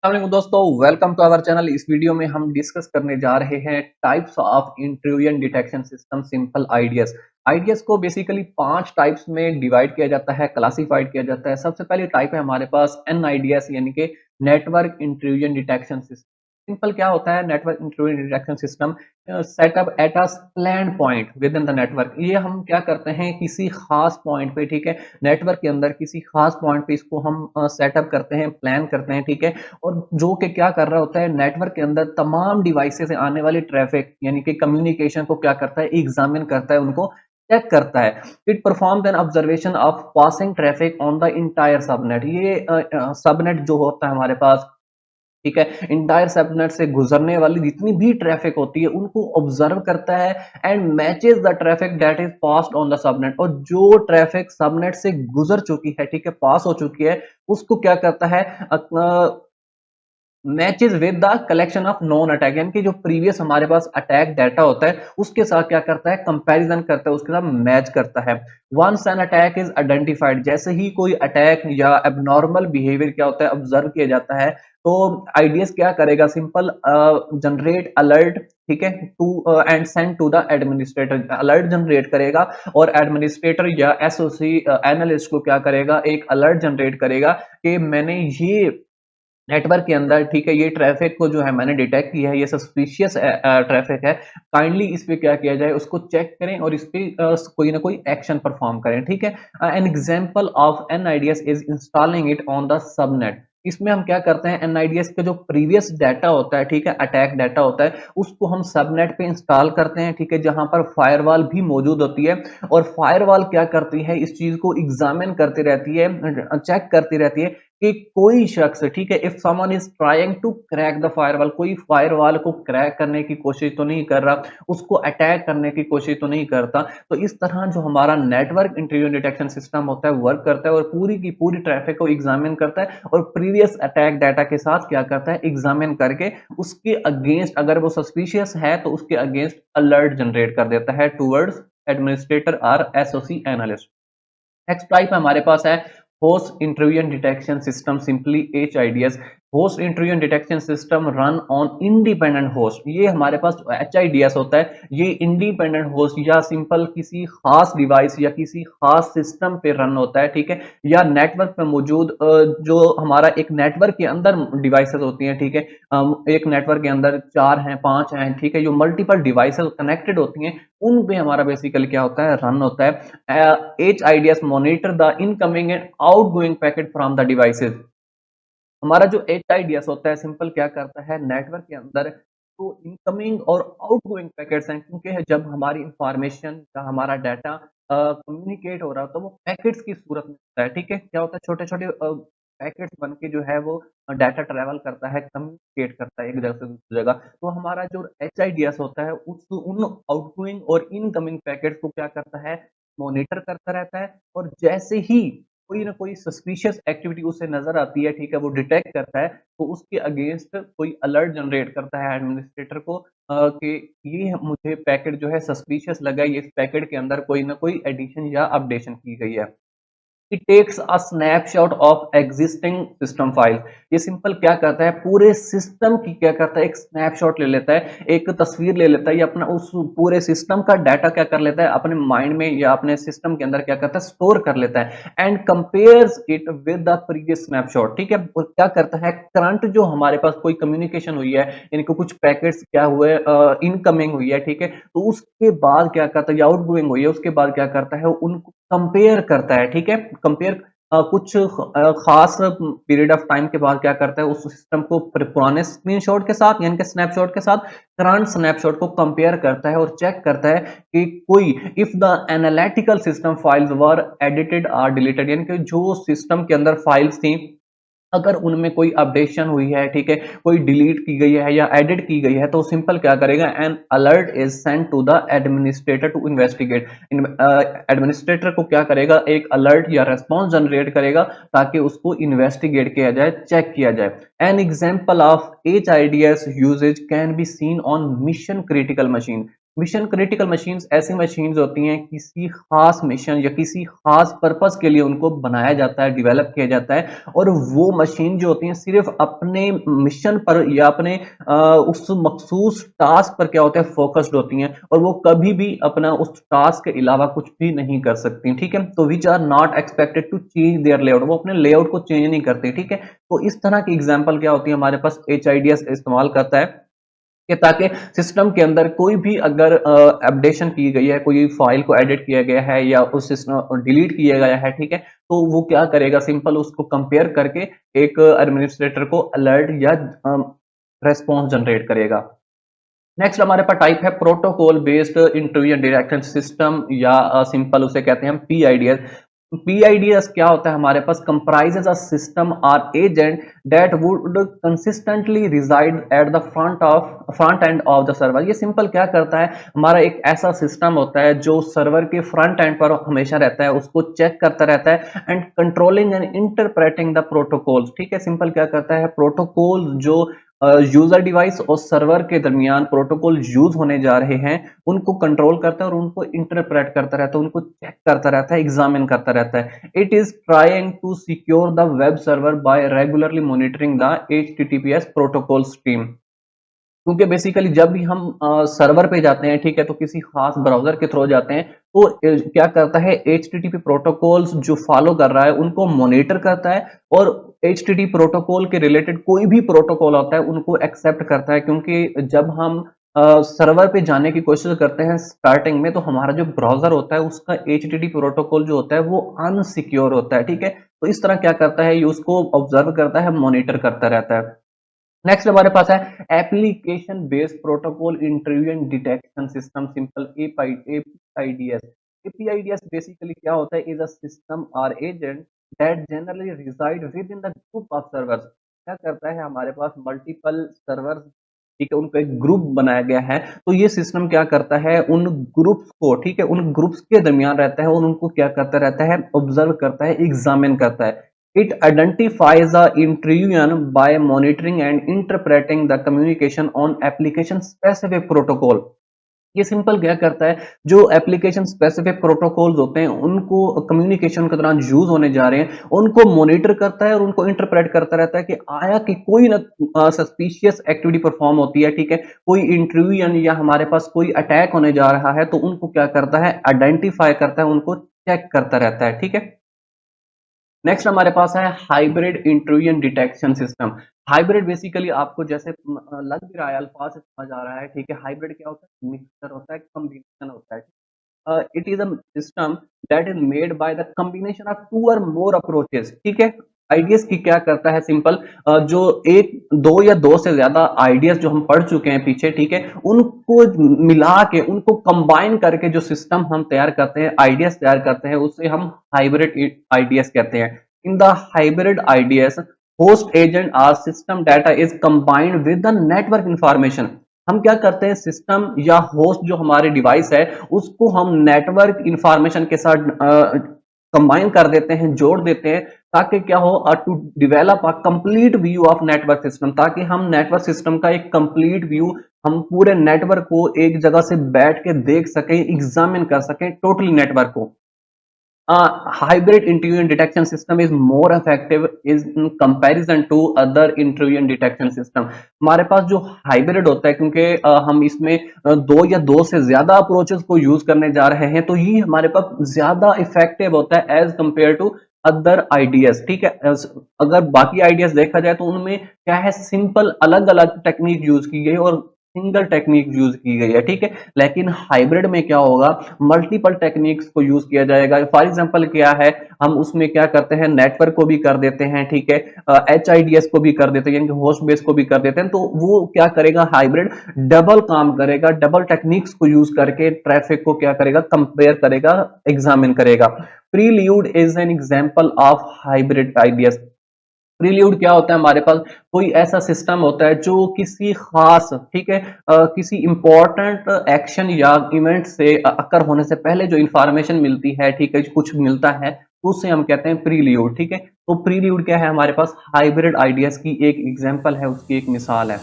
अस्सलाम दोस्तों, welcome to our channel. इस वीडियो में हम डिस्कस करने जा रहे हैं types of intrusion detection system simple IDs. IDs को बेसिकली 5 टाइप्स में डिवाइड किया जाता है, क्लासिफाइड किया जाता है। सबसे पहली टाइप है हमारे पास एनआईडीएस यानी कि network intrusion detection system. Simple क्या होता है network intrusion detection system? Setup at a plan point with in the network. ये हम क्या करते हैं किसी खास पॉइंट पे, ठीक है, नेटवर्क के अंदर किसी खास पॉइंट पे इसको हम सेटअप करते हैं, प्लान करते हैं, ठीक है। और जो कि क्या कर रहा होता है नेटवर्क के अंदर तमाम डिवाइसेस से आने वाली ट्रैफिक यानी कि कम्युनिकेशन को क्या करता है, एग्जामिन करता है, उनको चेक करता है। It perform an observation of passing traffic on the entire subnet. ये सबनेट जो होता है हमारे पास, ठीक है, इंटायर सबनेट से गुजरने वाली जितनी भी ट्रैफिक होती है उनको ऑब्जर्व करता है and matches the traffic that is passed on the subnet. और जो ट्रैफिक सबनेट से गुजर चुकी है, ठीक है, पास हो चुकी है, उसको क्या करता है, matches with the collection of non attack, यानी कि जो प्रीवियस हमारे पास अटैक डाटा होता है उसके साथ क्या करता है, कंपैरिजन करता है, उसके साथ मैच करता है। Once an attack is identified, जैसे ही कोई अटैक या एबनॉर्मल बिहेवियर क्या होता है ऑब्जर्व किया जाता है, तो आईडीएस क्या करेगा, सिंपल जनरेट अलर्ट, ठीक है, to and send to the administrator. Alert generate करेगा और एडमिनिस्ट्रेटर या एसओसी एनालिस्ट को क्या करेगा, एक अलर्ट जनरेट करेगा कि मैंने ये नेटवर्क के अंदर, ठीक है, ये ट्रैफिक को जो है मैंने डिटेक्ट किया है, ये सस्पिशियस ट्रैफिक है, काइंडली इस पे क्या किया जाए, उसको चेक करें और इस पे कोई ना कोई एक्शन परफॉर्म करें, ठीक है। An example of NIDS is installing it on the subnet. इसमें हम क्या करते हैं, एनआईडीएस का जो प्रीवियस डाटा होता है, ठीक है, अटैक डाटा होता है, उसको हम सबनेट पे इंस्टॉल करते हैं, ठीक है, जहां पर फायरवॉल भी मौजूद होती है। और फायरवॉल क्या करती है, इस चीज को एग्जामिन करती रहती है, चेक करती रहती है कि कोई शख्स, ठीक है, if someone is trying to crack the firewall, कोई फायरवॉल को क्रैक करने की कोशिश तो नहीं कर रहा, उसको अटैक करने की कोशिश तो नहीं करता। तो इस तरह जो हमारा नेटवर्क इंट्रूजन डिटेक्शन सिस्टम होता है वर्क करता है और पूरी की पूरी ट्रैफिक को एग्जामिन करता है और प्रीवियस अटैक डाटा के साथ क्या करता है, एग्जामिन करके उसके अगेंस्ट, अगर वो सस्पिशियस है तो उसके अगेंस्ट अलर्ट जनरेट कर देता है टूवर्ड्स एडमिनिस्ट्रेटर और एसओसी एनालिस्ट। नेक्स्ट टाइप हमारे पास है host intrusion detection system, simply HIDS। Host intrusion detection system run on independent host. ये हमारे पास HIDS होता है, ये इंडिपेंडेंट होस्ट या सिंपल किसी खास डिवाइस या किसी खास सिस्टम पे रन होता है, ठीक है, या नेटवर्क पे मौजूद जो हमारा एक नेटवर्क के अंदर डिवाइसेस होती हैं, ठीक है। एक नेटवर्क के अंदर 4 हैं 5 हैं, ठीक है, जो मल्टीपल डिवाइसेस कनेक्टेड होती हैं उन पे हमारा बेसिकली क्या होता है, रन होता है। HIDS monitor the incoming and outgoing packet from the devices. हमारा जो HIDS होता है सिंपल क्या करता है, नेटवर्क के अंदर तो इनकमिंग और आउटगोइंग पैकेट्स हैं, क्योंकि जब हमारी इंफॉर्मेशन या हमारा डाटा कम्युनिकेट हो रहा है तो वो पैकेट्स की सूरत में होता है, ठीक है। क्या होता है, छोटे छोटे पैकेट्स बन के जो है वो डाटा ट्रेवल करता है, कम्युनिकेट करता है एक जगह से दूसरी जगह। तो हमारा जो HIDS होता है उस उन आउटगोइंग और इनकमिंग पैकेट्स को क्या करता है, मॉनिटर करता रहता है। और जैसे ही कोई ना कोई सस्पिशियस एक्टिविटी उसे नजर आती है, ठीक है, वो डिटेक्ट करता है, तो उसके अगेंस्ट कोई अलर्ट जनरेट करता है एडमिनिस्ट्रेटर को कि ये मुझे पैकेट जो है सस्पिशियस लगा, ये इस पैकेट के अंदर कोई ना कोई एडिशन या अपडेशन की गई है। It takes a snapshot of existing system file. ये सिंपल क्या करता है, पूरे सिस्टम की क्या करता है, एक स्नैपशॉट ले लेता है, एक तस्वीर ले लेता है, या अपना उस पूरे सिस्टम का डाटा क्या कर लेता है, अपने माइंड में या अपने सिस्टम के अंदर क्या करता है, स्टोर कर लेता है and compares it with the previous snapshot, ठीक है। और क्या करता है, करंट जो हमारे पास कोई कम्युनिकेशन हुई है, यानी कि कुछ पैकेट्स क्या हुए, इनकमिंग हुई है, ठीक है, तो उसके बाद क्या करता है, या आउटगोइंग हुई है, उसके बाद क्या करता है, उनको कंपेयर करता है, ठीक है। कंपेयर कुछ खास पीरियड ऑफ टाइम के बाद क्या करता है, उस सिस्टम को पुराने स्क्रीनशॉट के साथ यानी कि स्नैपशॉट के साथ करंट स्नैपशॉट को कंपेयर करता है और चेक करता है कि कोई if the analytical system files were edited और डिलीटेड, यानी कि जो सिस्टम के अंदर फाइल्स थी अगर उनमें कोई अपडेशन हुई है, ठीक है, कोई डिलीट की गई है या एडिट की गई है, तो सिंपल क्या करेगा, an alert is sent to the administrator to investigate. Administrator को क्या करेगा, एक अलर्ट या रेस्पॉन्स जनरेट करेगा ताकि उसको इन्वेस्टिगेट किया जाए, चेक किया जाए। An example of HIDS usages can be seen on mission critical machine. Mission critical machines ऐसी मशीन्स होती हैं किसी खास मिशन या किसी खास पर्पस के लिए उनको बनाया जाता है, डेवलप किया जाता है, और वो मशीन जो होती हैं सिर्फ अपने मिशन पर या अपने उस मखसूस टास्क पर क्या होता है फोकस्ड होती हैं, और वो कभी भी अपना उस टास्क के अलावा कुछ भी नहीं कर सकती, ठीक है। तो which are not expected to change their layout, वो अपने लेआउट को चेंज नहीं करती, ठीक है। तो इस तरह की एग्जांपल क्या होती है, हमारे पास HIDS इस्तेमाल करता है कि ताकि सिस्टम के अंदर कोई भी अगर अपडेशन की गई है, कोई फाइल को एडिट किया गया है या उस सिस्टम डिलीट किया गया है, ठीक है, तो वो क्या करेगा, सिंपल उसको कंपेयर करके एक एडमिनिस्ट्रेटर को अलर्ट या रेस्पॉन्स जनरेट करेगा। नेक्स्ट हमारे पास टाइप है protocol based interview direction system, या सिंपल उसे कहते हैं PIDS। PIDS क्या होता है, हमारे पास comprises a system or agent that would consistently reside at the front end of the server. ये सिंपल क्या करता है, हमारा एक ऐसा सिस्टम होता है जो सर्वर के फ्रंट एंड पर हमेशा रहता है, उसको चेक करता रहता है and controlling and interpreting the protocol, ठीक है। सिंपल क्या करता है, प्रोटोकॉल जो यूजर डिवाइस और सर्वर के दरमियान प्रोटोकॉल यूज होने जा रहे हैं उनको कंट्रोल करता है और उनको इंटरप्रेट करता रहता है, उनको चेक करता रहता है, एग्जामिन करता रहता है। It is trying to secure the web server by regularly monitoring the HTTPS protocol stream. क्योंकि बेसिकली जब भी हम सर्वर पे जाते हैं, ठीक है, तो किसी खास ब्राउजर के थ्रू जाते हैं, तो क्या करता है, HTTP प्रोटोकॉल्स जो फॉलो कर रहा है उनको मॉनिटर करता है, और HTTP प्रोटोकॉल के रिलेटेड कोई भी प्रोटोकॉल होता है उनको एक्सेप्ट करता है। क्योंकि जब हम सर्वर पे जाने की कोशिश करते हैं स्टार्टिंग में, तो हमारा जो ब्राउजर होता है उसका HTTP प्रोटोकॉल जो होता है वो अनसिक्योर होता है, ठीक है। तो इस तरह क्या करता है, ये उसको ऑब्जर्व करता है, मॉनिटर करता रहता है। नेक्स्ट हमारे पास है application based protocol interview and detection system, simple APIDS। APIDS basically क्या होता है, is a system or agent that generally reside within the group of servers. क्या करता है, हमारे पास मल्टीपल सर्वर्स, ठीक है, उनका एक ग्रुप बनाया गया है, तो ये सिस्टम क्या करता है, उन ग्रुप्स को, ठीक है, उन ग्रुप्स के दरमियान रहता है और उनको क्या करता रहता है, ऑब्जर्व करता है, एग्जामिन करता है। It identifies the intrusion by monitoring and interpreting the communication on application specific protocol। ये सिंपल क्या करता है, जो एप्लीकेशन स्पेसिफिक प्रोटोकॉल्स होते हैं उनको कम्युनिकेशन के दौरान यूज होने जा रहे हैं उनको मॉनिटर करता है और उनको इंटरप्रेट करता रहता है कि आया कि कोई ना सस्पिशियस एक्टिविटी परफॉर्म होती है, ठीक है, कोई इंट्रूजन या हमारे पास कोई अटैक होने जा रहा है, तो उनको क्या करता है, आइडेंटिफाई करता है, उनको चेक करता रहता है, ठीक है। नेक्स्ट हमारे पास है hybrid intrusion detection system. Hybrid basically आपको जैसे लग भी रहा है, अल्फाज से समझ आ रहा है, ठीक है। हाइब्रिड क्या होता है, मिक्सचर होता है, कॉम्बिनेशन होता है। It is a system that is made by the combination of two or more approaches, ठीक है। आइडियस की क्या करता है, सिंपल जो एक दो या दो से ज्यादा आइडियस जो हम पढ़ चुके हैं पीछे, ठीक है, उनको मिला के उनको कंबाइन करके जो सिस्टम हम तैयार करते हैं, आइडियस तैयार करते हैं, उससे हम हाइब्रिड आइडियस कहते हैं। In the hybrid ideas host agent or system data is combined with the network information. हम क्या करते हैं, सिस्टम या होस्ट जो हमारे डिवाइस है उसको हम नेटवर्क इंफॉर्मेशन के साथ कंबाइन कर देते हैं, जोड़ देते हैं, ताकि क्या हो, to develop a complete view of network system, ताकि हम नेटवर्क सिस्टम का एक कंप्लीट व्यू, हम पूरे नेटवर्क को एक जगह से बैठ के देख सकें, एग्जामिन कर सकें टोटली नेटवर्क को। Hybrid intrusion detection system is more effective is in comparison to other intrusion detection system। हमारे पास जो हाइब्रिड होता है, क्योंकि हम इसमें दो या दो से ज्यादा अप्रोचेस को यूज करने जा रहे हैं, तो ये हमारे पास ज्यादा इफेक्टिव होता है as compared to other ideas, ठीक है। अगर बाकी आइडियाज देखा जाए तो उनमें क्या है, सिंपल अलग अलग टेक्निक यूज की गई और सिंगल टेक्निक यूज की गई है, ठीक है। लेकिन हाइब्रिड में क्या होगा, मल्टीपल टेक्निक्स को यूज किया जाएगा। फॉर एग्जांपल क्या है, हम उसमें क्या करते हैं, नेटवर्क को भी कर देते हैं, ठीक है, HIDS को भी कर देते हैं, यानी कि होस्ट बेस को भी कर देते हैं। तो वो क्या करेगा, हाइब्रिड डबल काम करेगा, डबल टेक्निक्स को यूज करके ट्रैफिक को क्या करेगा, कंपेयर करेगा, एग्जामिन करेगा। Prelude is an example of hybrid ideas. Prelude क्या होता है, हमारे पास कोई ऐसा सिस्टम होता है जो किसी खास, ठीक है, किसी इंपॉर्टेंट एक्शन या इवेंट से अकर होने से पहले जो इंफॉर्मेशन मिलती है, ठीक है, कुछ मिलता है, तो उसे हम कहते हैं प्रील्यूड, ठीक है। तो प्रील्यूड क्या है, हमारे पास हाइब्रिड आइडियाज की एक एग्जांपल है, उसकी एक मिसाल है।